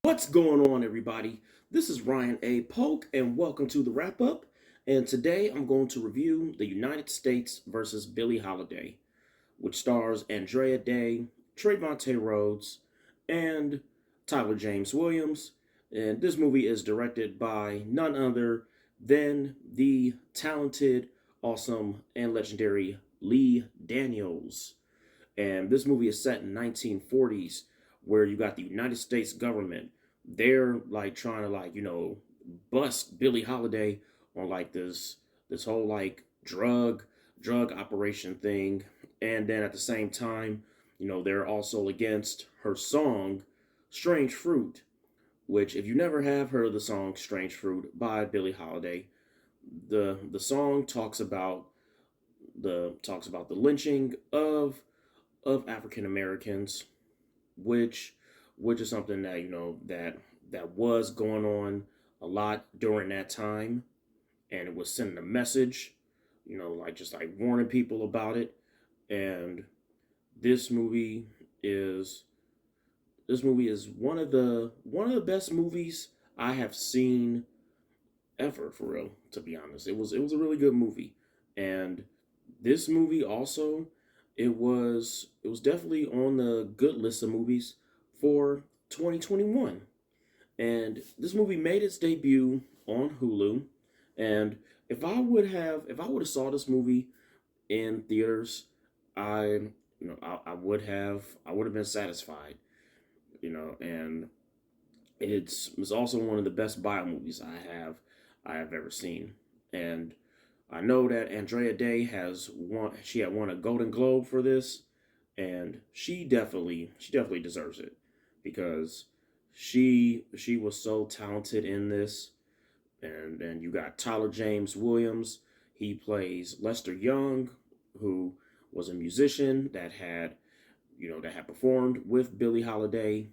What's going on, everybody? This is Ryan A. Polk, and welcome to the wrap up. And today I'm going to review The United States versus Billie Holiday, which stars Andrea Day, Trayvon Rhodes, and Tyler James Williams. And this movie is directed by none other than the talented, awesome, and legendary Lee Daniels. And this movie is set in 1940s, where you got the United States government. They're like trying to bust Billie Holiday on like this whole like drug operation thing. And then at the same time, they're also against her song Strange Fruit, which if you never have heard of the song Strange Fruit by Billie Holiday, the song talks about the lynching of African Americans, which which is something that that was going on a lot during that time, and it was sending a message, like just like warning people about it. And this movie is one of the best movies I have seen ever, for real. To be honest, it was a really good movie. And this movie also, it was definitely on the good list of movies for 2021. And this movie made its debut on Hulu. And if I would have saw this movie in theaters, I would have been satisfied. And it's also one of the best bio movies I have ever seen. And I know that Andrea Day had won a Golden Globe for this, and she definitely deserves it, because she was so talented in this. And then you got Tyler James Williams. He plays Lester Young, who was a musician that had performed with Billie Holiday.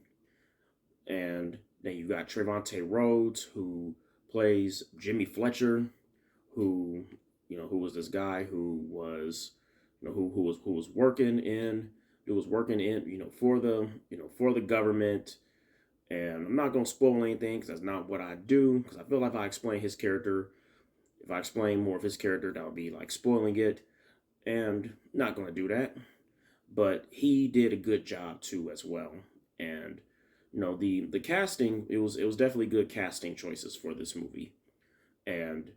And then you got Trayvon Rhodes, who plays Jimmy Fletcher, who who was this guy who was who was working in for the government. And I'm not gonna spoil anything, because that's not what I do, because I feel like if I explain more of his character, that would be like spoiling it, and not gonna do that. But he did a good job too as well. And the casting, it was definitely good casting choices for this movie. And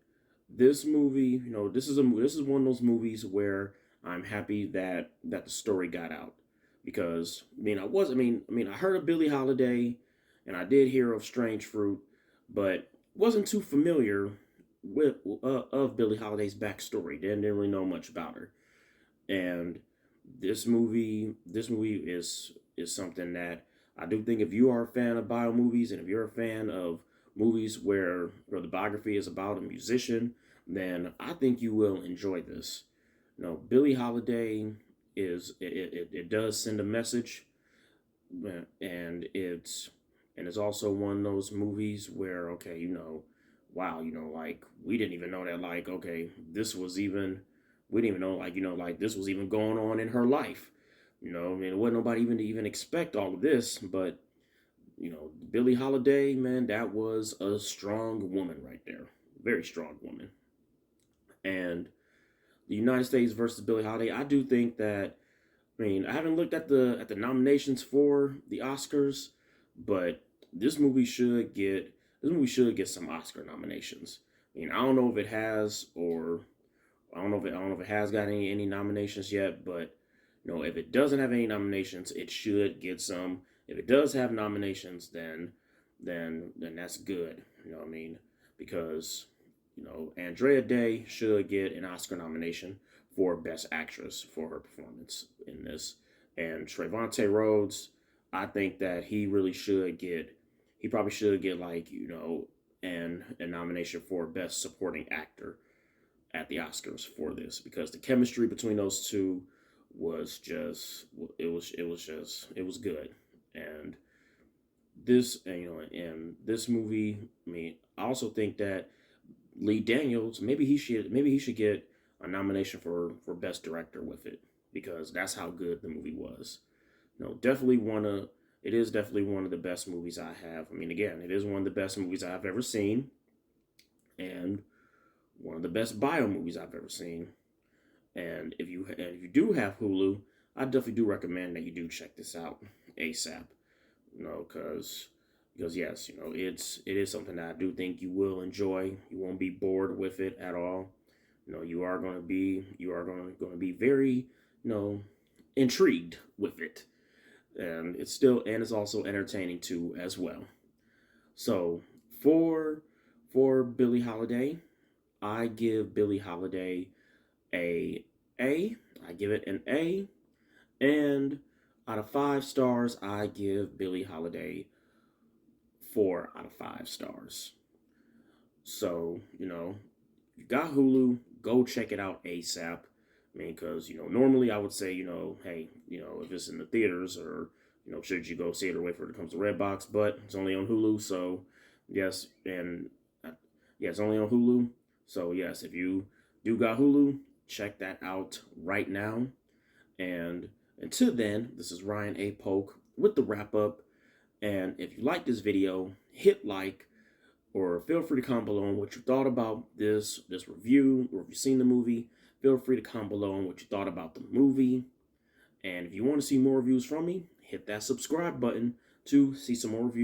this movie, this is one of those movies where I'm happy that the story got out, because I heard of Billie Holiday, and I did hear of Strange Fruit, but wasn't too familiar with of Billie Holiday's backstory. Didn't really know much about her. And this movie is something that I do think, if you are a fan of bio movies, and if you're a fan of movies where the biography is about a musician, then I think you will enjoy this. Billie Holiday it does send a message. And it's also one of those movies where, okay, wow, like we didn't even know that, like, okay, this was even we didn't even know, like, like this was even going on in her life. It wasn't nobody even to even expect all of this. But Billie Holiday, man, that was a strong woman right there, very strong woman. And the United States versus Billie Holiday, I do think that, I haven't looked at the nominations for the Oscars, but this movie should get some Oscar nominations. I don't know if it has, or I don't know if it has got any nominations yet. But if it doesn't have any nominations, it should get some. If it does have nominations, then that's good. Because Andrea Day should get an Oscar nomination for Best Actress for her performance in this. And Trayvon Rhodes, I think that he probably should get, like, a nomination for Best Supporting Actor at the Oscars for this, because the chemistry between those two was just it was good. And this movie, I also think that Lee Daniels, maybe he should get a nomination for Best Director with it, because that's how good the movie was. Definitely it is definitely one of the best movies I have. I mean, again, it is one of the best movies I've ever seen, and one of the best bio movies I've ever seen. And if you do have Hulu, I definitely do recommend that you do check this out ASAP. Because yes, it is something that I do think you will enjoy. You won't be bored with it at all. You are going to be very intrigued with it, and it's also entertaining too as well. So for Billie Holiday, I give Billie Holiday a A. I give it an A, and out of 5 stars, I give Billie Holiday 4 out of 5 stars. So you got Hulu, go check it out ASAP. I mean, because normally I would say hey, if it's in the theaters, or should you go see it or wait for it to come to Redbox, but it's only on Hulu, so yes, and yeah, it's only on Hulu. So yes, if you do got Hulu, check that out right now. And until then, this is Ryan A. Polk with the wrap up. And if you like this video, hit like, or feel free to comment below on what you thought about this review, or if you've seen the movie, feel free to comment below on what you thought about the movie. And if you want to see more reviews from me, hit that subscribe button to see some more reviews.